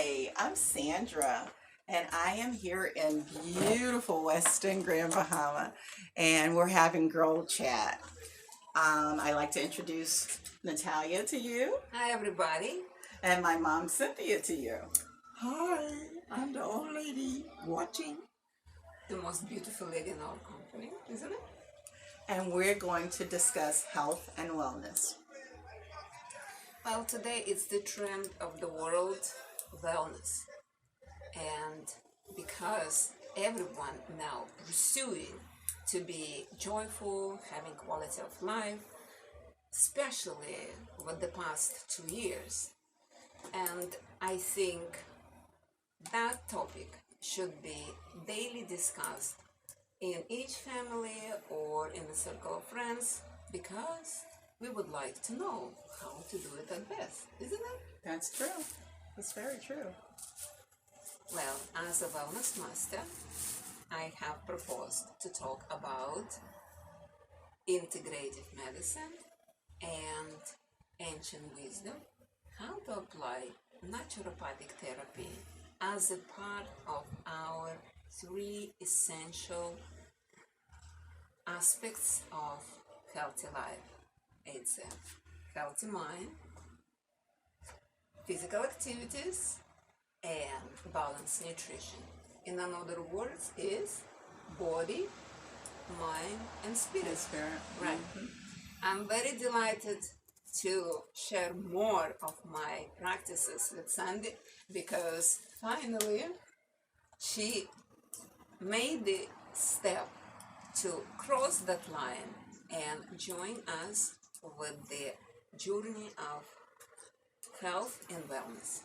Hi, I'm Sandra, and I am here in beautiful Western Grand Bahama, and we're having Girl Chat. I'd like to introduce Natalia to you, Hi, everybody. and my mom Cynthia to you. Hi, I'm the old lady watching. The most beautiful lady in our company, isn't it? And we're going to discuss health and wellness. Well, today it's the trend of the world, wellness. And because everyone now pursuing to be joyful, having quality of life, especially with the past 2 years. And I think that topic should be daily discussed in each family or in a circle of friends because we would like to know how to do it at best, isn't it? That's true. That's very true. Well, as a wellness master, I have proposed to talk about integrative medicine and ancient wisdom, how to apply naturopathic therapy as a part of our three essential aspects of healthy life. It's a healthy mind, physical activities, and balanced nutrition. In other words, is body, mind, and spirit. Right. I'm very delighted to share more of my practices with Sandy because finally she made the step to cross that line and join us with the journey of health and wellness.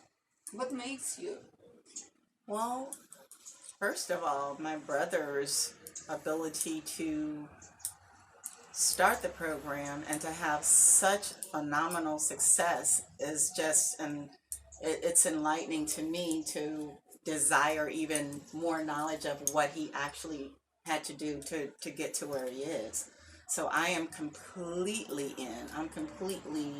What makes you? Well, first of all, my brother's ability to start the program and to have such phenomenal success is just, and it's enlightening to me to desire even more knowledge of what he actually had to do to get to where he is. So I am completely in. I'm completely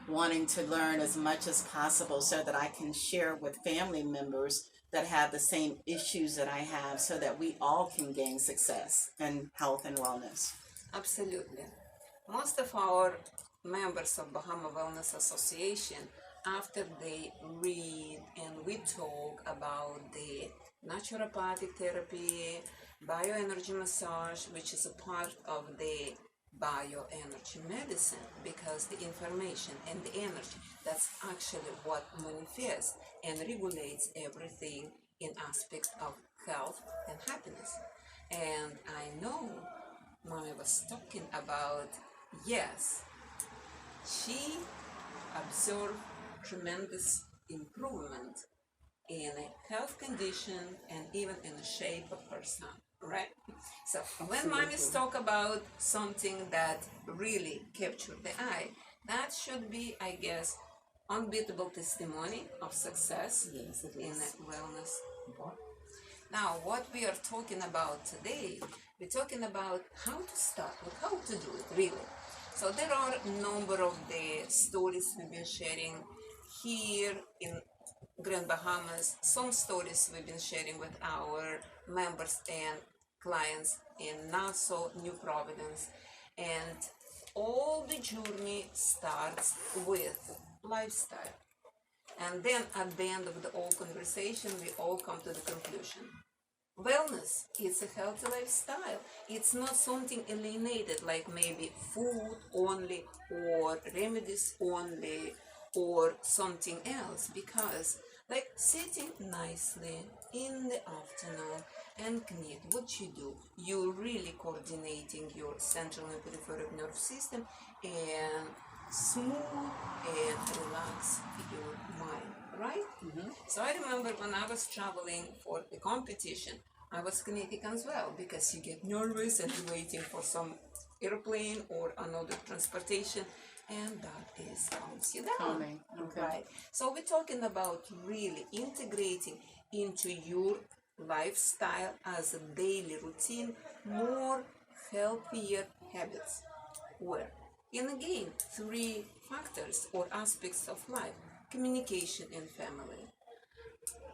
wanting to learn as much as possible so that I can share with family members that have the same issues that I have so that we all can gain success in health and wellness. Absolutely. Most of our members of Bahamas Wellness Association, after they read and we talk about the naturopathic therapy, bioenergy massage, which is a part of the bioenergy medicine, because the information and the energy, that's actually what manifests and regulates everything in aspects of health and happiness. And I know Mommy was talking about, yes, she observed tremendous improvement in a health condition and even in the shape of her son, right? So when mommies talk about something that really captured the eye, that should be, I guess, unbeatable testimony of success in wellness. Now, what we are talking about today, we're talking about how to start, how to do it, really. So there are a number of the stories we've been sharing here in Grand Bahamas, some stories we've been sharing with our members and clients in Nassau, New Providence, and all the journey starts with lifestyle. And then at the end of the whole conversation, we all come to the conclusion. Wellness is a healthy lifestyle. It's not something alienated like maybe food only or remedies only or something else, because like sitting nicely in the afternoon and knit, what you do, you're really coordinating your central and peripheral nerve system and smooth and relax your mind, right? So I remember when I was traveling for the competition, I was kinetic as well, because you get nervous and you're waiting for some airplane or another transportation, and that is calms you down. Okay. Right. So we're talking about really integrating into your lifestyle as a daily routine more healthier habits, where and again, three factors or aspects of life: communication and family,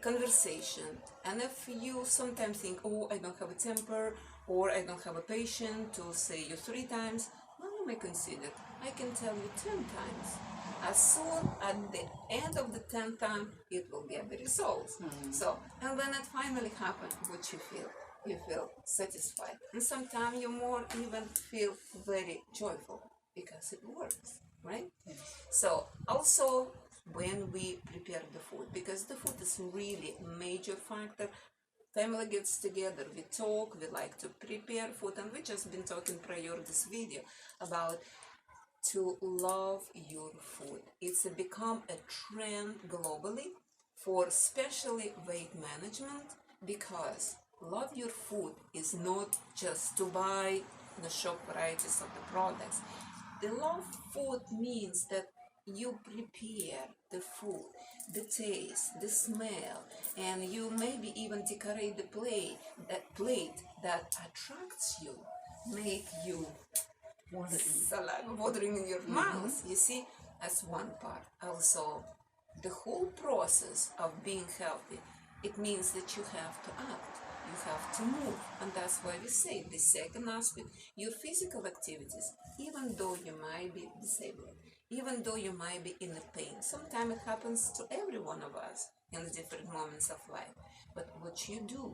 conversation. And if you sometimes think, oh, I don't have a temper, or I don't have a patience to say you 3 times, well, you may consider, I can tell you 10 times. As soon at the end of the 10th time, it will get the results. So, and when it finally happens, what you feel? You feel satisfied. And sometimes you more even feel very joyful because it works, right? So also when we prepare the food, because the food is really a major factor. Family gets together, we talk, we like to prepare food, and we just been talking prior this video about to love your food. It's become a trend globally for especially weight management, because love your food is not just to buy the shop varieties of the products. The love food means that you prepare the food, the taste, the smell, and you maybe even decorate the plate that attracts you, make you saliva watering in your mouth. You see, that's one part. Also, the whole process of being healthy, it means that you have to act, you have to move, and that's why we say the second aspect, your physical activities, even though you might be disabled, even though you might be in a pain. Sometimes it happens to every one of us in different moments of life. But what you do,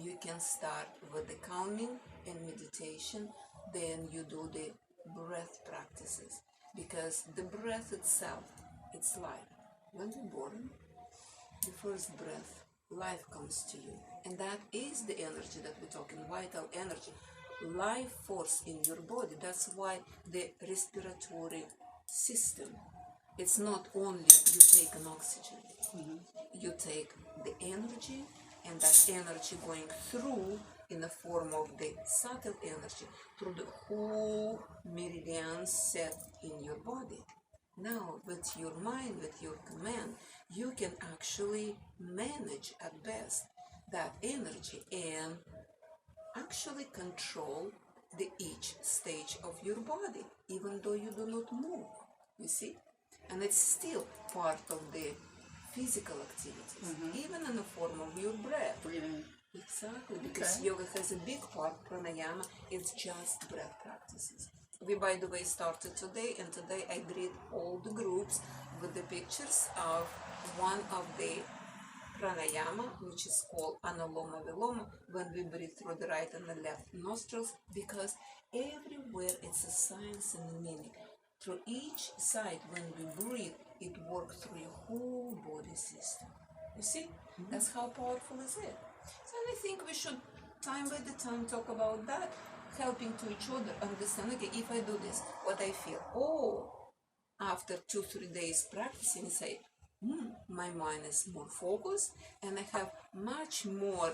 you can start with the calming and meditation, then you do the breath practices, because the breath itself, it's life. When you're born, the first breath, life comes to you, and that is the energy that we're talking, vital energy, life force in your body. That's why the respiratory system, it's not only you take an oxygen, you take the energy, and that energy going through in the form of the subtle energy through the whole meridian set in your body. Now, with your mind, with your command, you can actually manage at best that energy and actually control the each stage of your body, even though you do not move, you see? And it's still part of the physical activities, even in the form of your breath. Breathing. Exactly, because yoga has a big part, pranayama, it's just breath practices. We, by the way, started today, and today I greet all the groups with the pictures of one of the pranayama, which is called Anuloma Viloma, when we breathe through the right and the left nostrils, because everywhere it's a science and a meaning. Through each side, when we breathe, it works through your whole body system. You see? That's how powerful is it. So I think we should, time by the time, talk about that, helping to each other, understand, okay, if I do this, what I feel. Oh, after 2-3 days practicing, say, my mind is more focused, and I have much more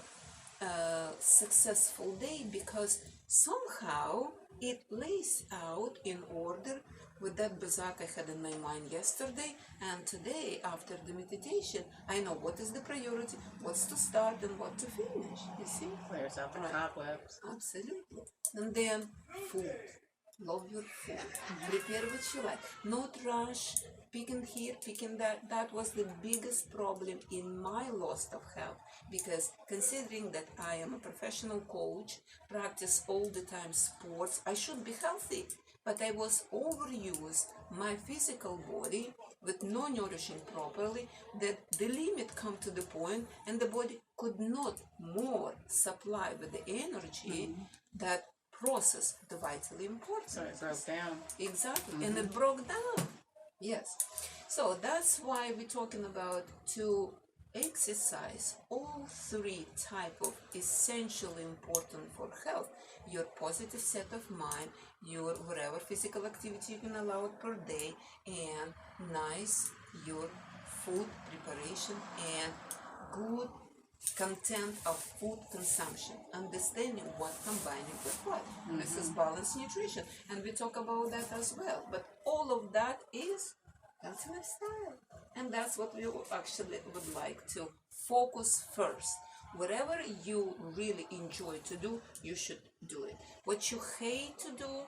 successful day, because somehow it lays out in order with that bazak I had in my mind yesterday, and today after the meditation I know what is the priority, what's to start and what to finish, you see? Clears out the cobwebs. Absolutely. And then food. Love your food. Prepare what you like. Not rush, picking here, picking that. That was the biggest problem in my loss of health. Because considering that I am a professional coach, practice all the time sports, I should be healthy. But I was overused my physical body with no nourishing properly, that the limit come to the point and the body could not more supply with the energy that process the vitally important. So it broke down. Exactly, and it broke down. Yes. So that's why we're talking about to exercise all 3 type of essentially important for health. Your positive set of mind, your whatever physical activity you can allow per day, and nice your food preparation and good content of food consumption, understanding what combining with what. This is balanced nutrition, and we talk about that as well. But all of that is healthy lifestyle, and that's what we actually would like to focus first. Whatever you really enjoy to do, you should do it. What you hate to do,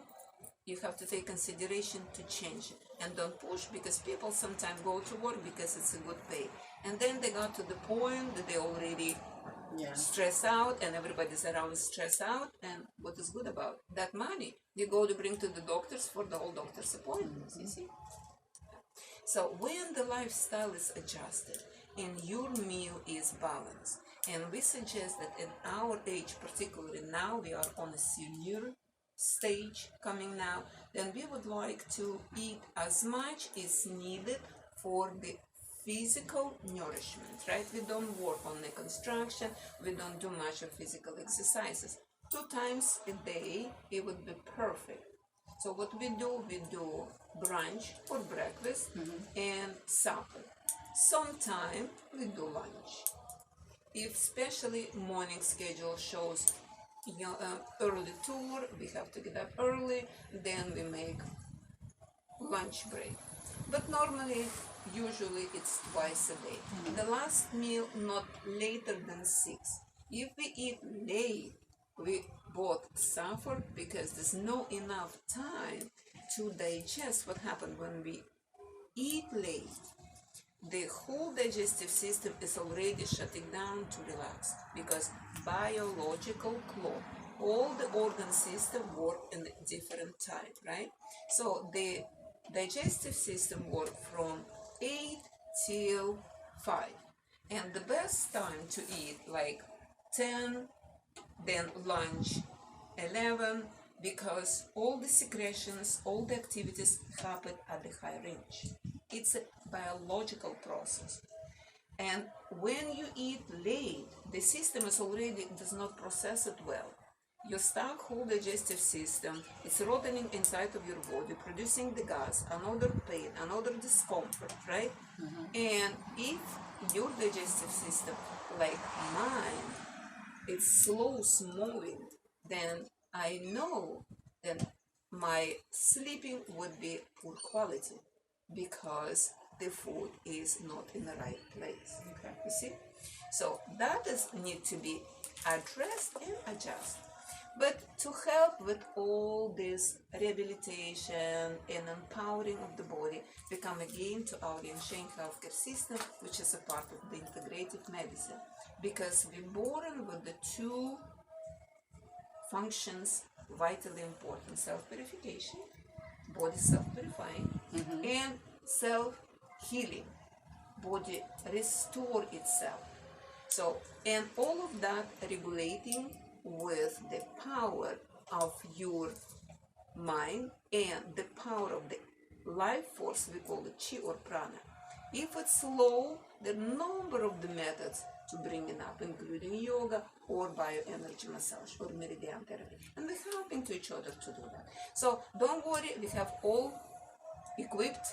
you have to take consideration to change it. And don't push, because people sometimes go to work because it's a good pay. And then they got to the point that they already stress out, and everybody's around stress out. And what is good about that money? You go to bring to the doctors for the all doctor's appointments, you see? So when the lifestyle is adjusted and your meal is balanced, and we suggest that in our age, particularly now we are on a senior stage coming now, then we would like to eat as much as needed for the physical nourishment, right? We don't work on the construction, we don't do much of physical exercises. 2 times a day, it would be perfect. So what we do brunch or breakfast and supper. Sometime we do lunch. If especially morning schedule shows early tour, we have to get up early, then we make lunch break. But normally, usually it's twice a day. The last meal not later than 6. If we eat late, we both suffer because there's no enough time to digest what happened when we eat late. The whole digestive system is already shutting down to relax, because biological clock, all the organ system work in a different time, right? So the digestive system work from 8 till 5, and the best time to eat like 10, then lunch 11, because all the secretions, all the activities happen at the high range. It's a biological process. And when you eat late, the system is already does not process it well. Your stuck whole digestive system is rotting inside of your body, producing the gas, another pain, another discomfort, right? And if your digestive system, like mine, it's slow moving, then I know that my sleeping would be poor quality, because the food is not in the right place. Okay. You see? So that is need to be addressed and adjusted. But to help with all this rehabilitation and empowering of the body, we come again to our Yang-Sheng healthcare system, which is a part of the integrative medicine, because we're born with the 2 functions vitally important: self-purification, body self-purifying, and self-healing, body restore itself. So, and all of that regulating with the power of your mind and the power of the life force, we call it chi or prana. If it's low, there are a number of the methods to bring it up, including yoga or bioenergy massage or meridian therapy. And we're helping to each other to do that. So don't worry, we have all equipped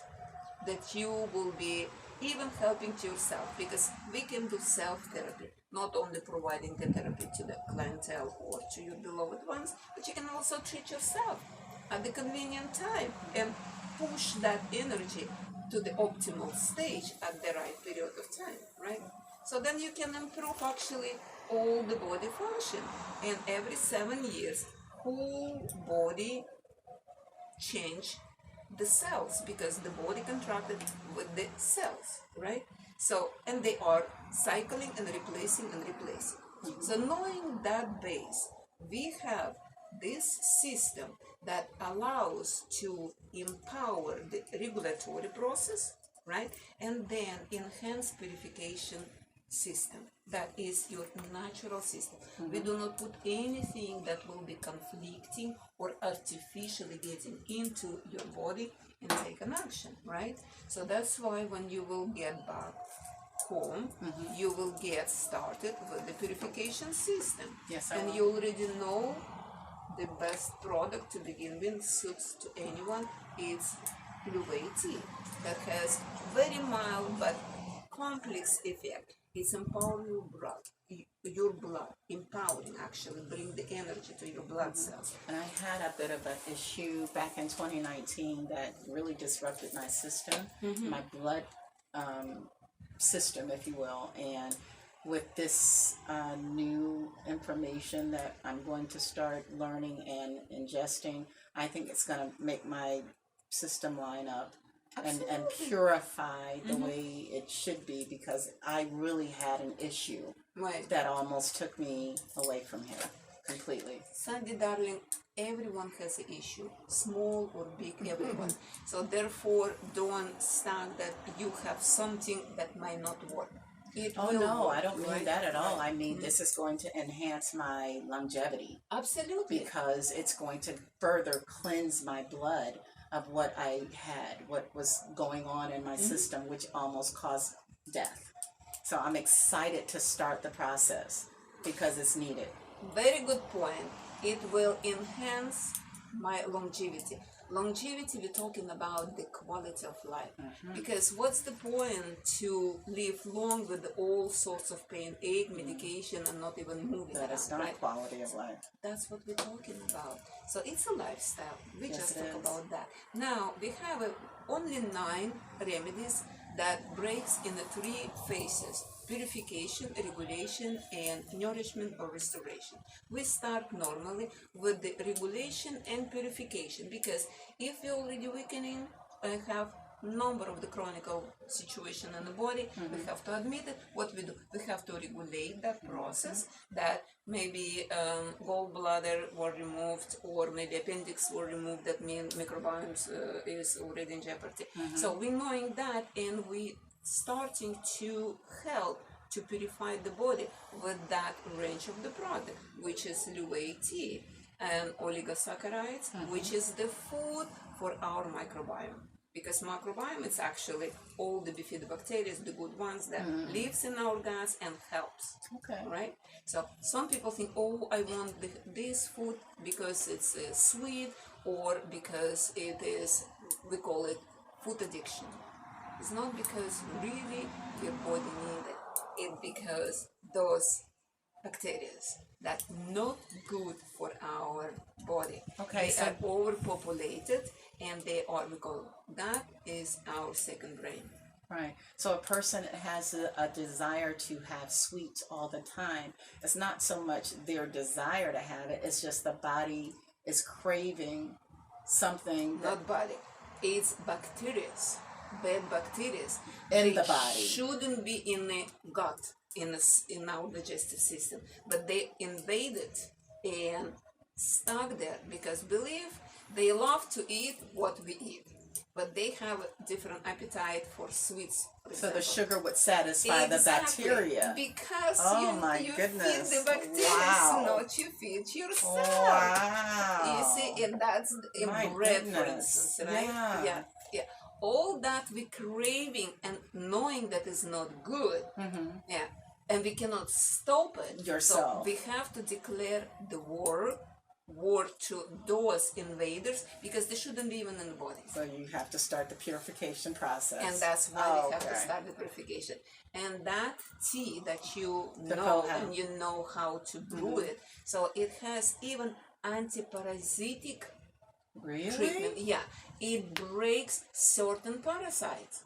that you will be even helping to yourself, because we can do self-therapy, not only providing the therapy to the clientele or to your beloved ones, but you can also treat yourself at the convenient time and push that energy to the optimal stage at the right period of time, right? So then you can improve actually all the body function, and every 7 years, whole body change the cells, because the body contracted with the cells, right? So, and they are cycling and replacing and replacing. So knowing that base, we have this system that allows to empower the regulatory process, right? And then enhance purification system. That is your natural system. We do not put anything that will be conflicting or artificially getting into your body and take an action, right? So that's why when you will get back home, you will get started with the purification system. Yes, I and will. you already know the best product to begin with, suits to anyone. It's blue tea that has very mild but complex effect. It's empowering your blood, empowering actually, bring the energy to your blood cells. And I had a bit of an issue back in 2019 that really disrupted my system, my blood system, if you will. And with this new information that I'm going to start learning and ingesting, I think it's going to make my system line up and Absolutely. purify the way it should be, because I really had an issue Right. that almost took me away from here completely. Sandy, darling, everyone has an issue, small or big, everyone. So therefore, don't start that you have something that might not work. It Oh will no, work, I don't mean right? that at all. Right. I mean this is going to enhance my longevity, Absolutely. because it's going to further cleanse my blood of what I had, what was going on in my system, which almost caused death. So I'm excited to start the process because it's needed. Very good point. It will enhance my longevity. Longevity, we're talking about the quality of life. Because what's the point to live long with all sorts of pain, ache, medication, and not even moving That is around, not right? quality of life. That's what we're talking about. So it's a lifestyle. We Yes, just it talk is. about that. Now we have only 9 remedies that breaks in the 3 phases: purification, regulation, and nourishment or restoration. We start normally with the regulation and purification, because if we're already weakening and have number of the chronic situation in the body, we have to admit it. What we do, we have to regulate that process, that maybe gallbladder were removed, or maybe appendix were removed, that means microbiome is already in jeopardy. So we knowing that, and we starting to help to purify the body with that range of the product, which is UAT and oligosaccharides, which is the food for our microbiome. Because microbiome is actually all the bifidobacteria, the good ones that lives in our guts and helps. Okay. Right? So some people think, oh, I want this food because it's sweet, or because it is, we call it food addiction. It's not because really your body needs it. It's because those bacteria that not good for our body. Okay, They so- are overpopulated, and they are, we call that is our second brain. Right. So a person has a desire to have sweets all the time. It's not so much their desire to have it, it's just the body is craving something that, Not body. It's bacteria, bad bacteria. In They the body. shouldn't be in the gut, in our digestive system, but they invaded and stuck there, because believe they love to eat what we eat, but they have a different appetite for sweets. For so the example. sugar would satisfy Exactly, the bacteria. because Oh my you goodness. feed the bacteria, Wow. not you feed yourself. Wow. You see, and that's My in bread, for goodness. instance, right? Yeah. Yeah. All that we craving and knowing that is not good. Yeah, and we cannot stop it. Yourself. So we have to declare the war to those invaders, because they shouldn't be even in the body. So you have to start the purification process. And that's why we have to Okay. start the purification. And that tea that you The know, Fohow. and you know how to brew it, so it has even antiparasitic Really? treatment. Yeah, it breaks certain parasites.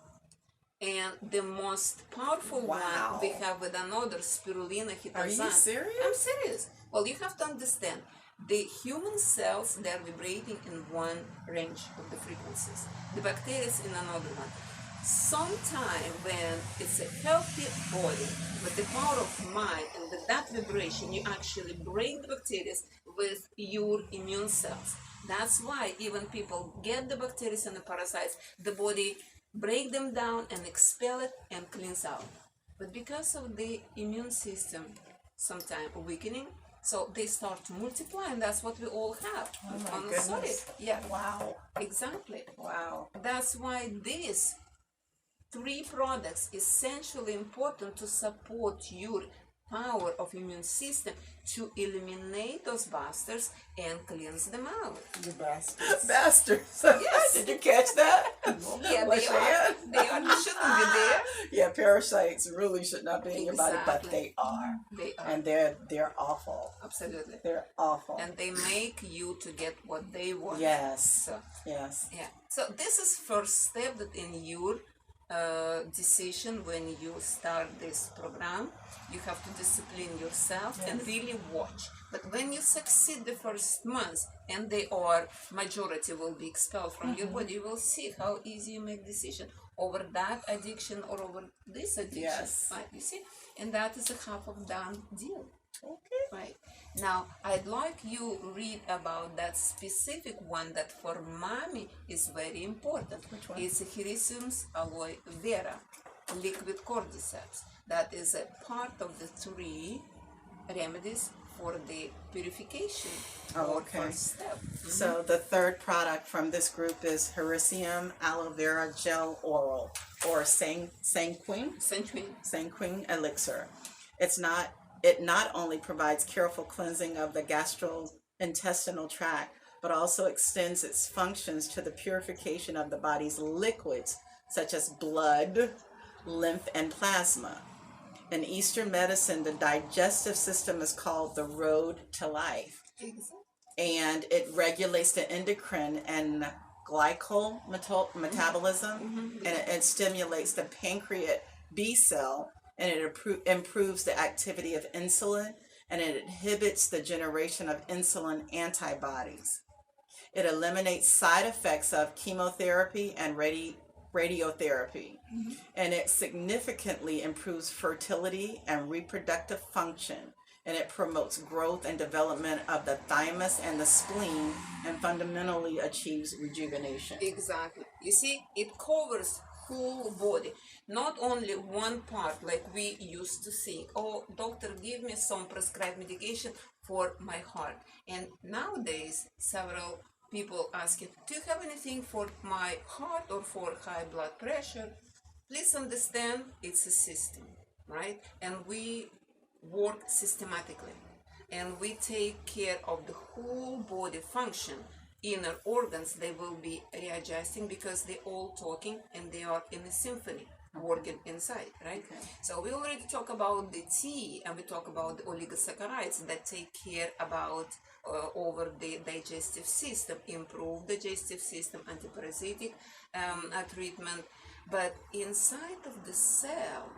And the most powerful Wow. one we have with another spirulina hitazan. Are you serious? I'm serious. Well, you have to understand, the human cells, they are vibrating in one range of the frequencies. The bacteria is in another one. Sometime when it's a healthy body with the power of mind and with that vibration, you actually break the bacteria with your immune cells. That's why even people get the bacteria and the parasites, the body break them down and expel it and cleanse out. But because of the immune system sometimes weakening, so they start to multiply, and that's what we all have. Oh my on the goodness. solid. Yeah, Wow. exactly. Wow. That's why these 3 products essentially important to support your power of immune system to eliminate those bastards and cleanse them out. The bastards. Bastards. Yes. Did you catch that? Yeah, they are. They shouldn't be there. Yeah, parasites really should not be in your body, but Exactly. they are. They are. And they're awful. Absolutely. They're awful. And they make you to get what they want. Yes. So, Yes. yeah. So this is first step that in your decision when you start this program. You have to discipline yourself and really watch. But when you succeed the first month and they are majority will be expelled from your body, you will see how easy you make decision over that addiction or over this addiction. Yes. Right? You see? And that is a half of done deal. Okay. Right. Now, I'd like you read about that specific one that for mommy is very important. Which one? It's Hericiums aloe vera, liquid cordyceps. That is a part of the 3 remedies for the purification or first step. So the third product from this group is Hericium aloe vera gel oral, or sanquin elixir. It not only provides careful cleansing of the gastrointestinal tract, but also extends its functions to the purification of the body's liquids, such as blood, lymph, and plasma. In Eastern medicine, the digestive system is called the road to life. Exactly. And it regulates the endocrine and glycol metabolism, and it stimulates the pancreatic B cell, and it improves the activity of insulin, and it inhibits the generation of insulin antibodies. It eliminates side effects of chemotherapy and radiotherapy, and it significantly improves fertility and reproductive function, and it promotes growth and development of the thymus and the spleen, and fundamentally achieves rejuvenation. Exactly. You see, it covers whole body, not only one part like we used to think, oh, doctor, give me some prescribed medication for my heart. And nowadays, several people asking, do you have anything for my heart or for high blood pressure? Please understand, it's a system, right? And we work systematically, and we take care of the whole body function. Inner organs, they will be readjusting because they're all talking and they are in a symphony working inside, right? Okay. So we already talk about the tea, and we talk about the oligosaccharides that take care about over the digestive system, improve digestive system, antiparasitic treatment. But inside of the cell,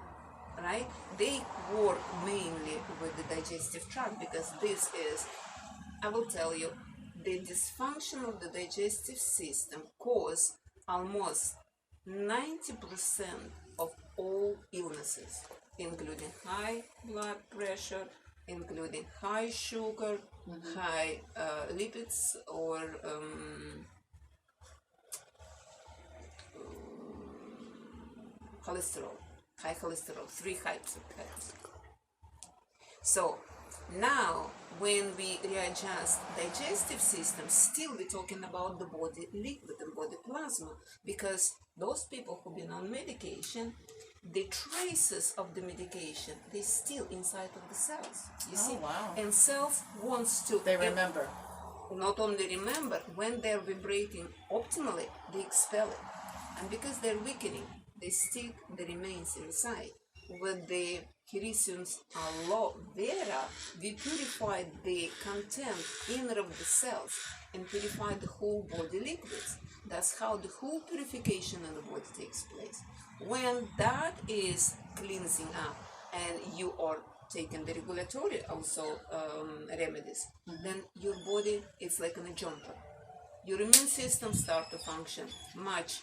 right, they work mainly with the digestive tract, because this is, I will tell you, the dysfunction of the digestive system cause almost 90% of all illnesses, including high blood pressure, including high sugar, high lipids, or cholesterol, high cholesterol, 3 types of cholesterol. So now, when we readjust digestive system, still we're talking about the body liquid and body plasma, because those people who've been on medication, the traces of the medication, they still inside of the cells. You see? Wow. And cells wants to... They remember. Not only remember, when they're vibrating optimally, they expel it. And because they're weakening, they stick the remains inside. With the Hericiums aloe vera, we purify the content inner of the cells and purify the whole body liquids. That's how the whole purification in the body takes place. When that is cleansing up and you are taking the regulatory also remedies, then your body is like in a jumper. Your immune system start to function much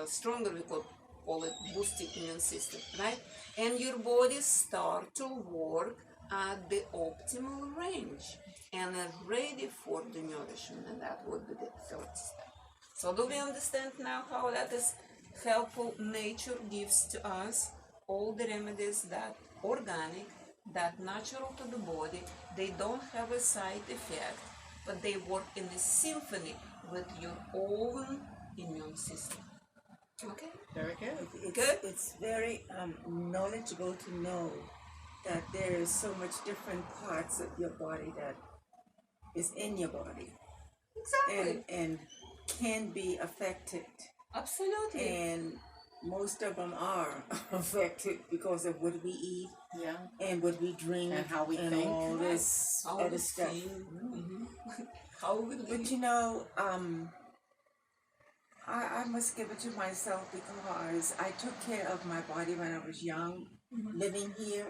stronger. We call it boosted immune system, right? And your body start to work at the optimal range and are ready for the nourishment, and that would be the third step. So do we understand now how that is helpful? Nature gives to us all the remedies that organic, that natural to the body, they don't have a side effect, but they work in a symphony with your own immune system. Okay. Very good. It's very knowledgeable to know that there is so much different parts of your body that is in your body. Exactly. And can be affected. Absolutely. And most of them are affected because of what we eat, and what we drink, and how we and think, all this how other stuff. How we live. But you know, I must give it to myself because I took care of my body when I was young, living here,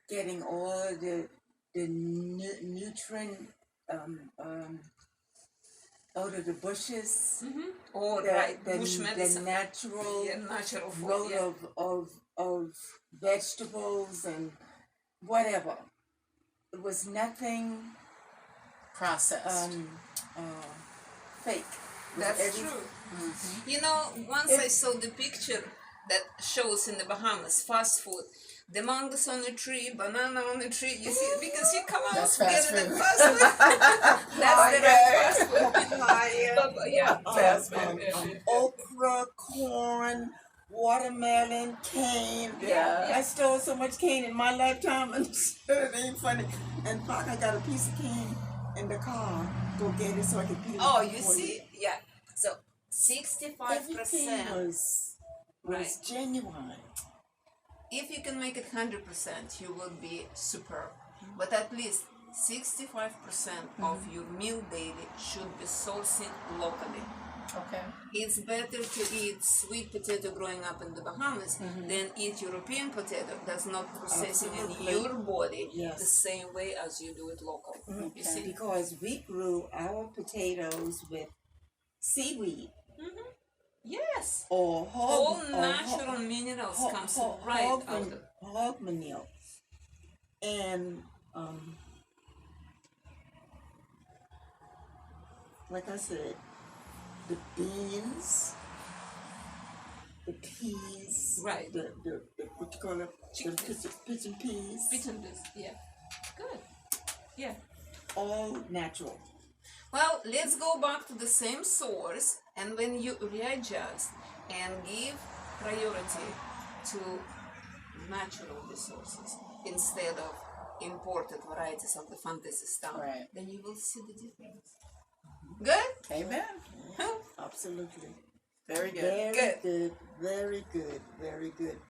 getting all the nutrient out of the bushes, Or bush the medicine. natural Natural food. growth Yeah. of vegetables and whatever. It was nothing Processed. fake. That's true. You know, once I saw the picture that shows in the Bahamas fast food, the mangoes on the tree, banana on the tree. You see, because you come out That's together fast the food. fast food. That's the right fast food. Papaya, Yeah, fast food. okra, corn, watermelon, cane. Yeah. I stole so much cane in my lifetime, and it ain't funny. In fact, I got a piece of cane in the car. Go get it so I can peel it. Oh, you for see, yeah. So Everything 65%. was Right. genuine. If you can make it 100%, you will be superb. But at least 65% of your meal daily should be sourcing locally. Okay. It's better to eat sweet potato growing up in the Bahamas than eat European potato that's not processing in Absolutely. your body Yes. the same way as you do it local. You see? Because we grew our potatoes with seaweed Yes. or All natural minerals comes right out of hog manure. And like I said, the beans, the peas, Right. the what you call it, the pigeon peas, Pigeon peas. Yeah. Good. Yeah. all natural. Well, let's go back to the same source, and when you readjust and give priority to natural resources instead of imported varieties of the fantasy stuff, Right. then you will see the difference. Good? Amen. Absolutely. Very good. Very Good. good. Very good. Very good.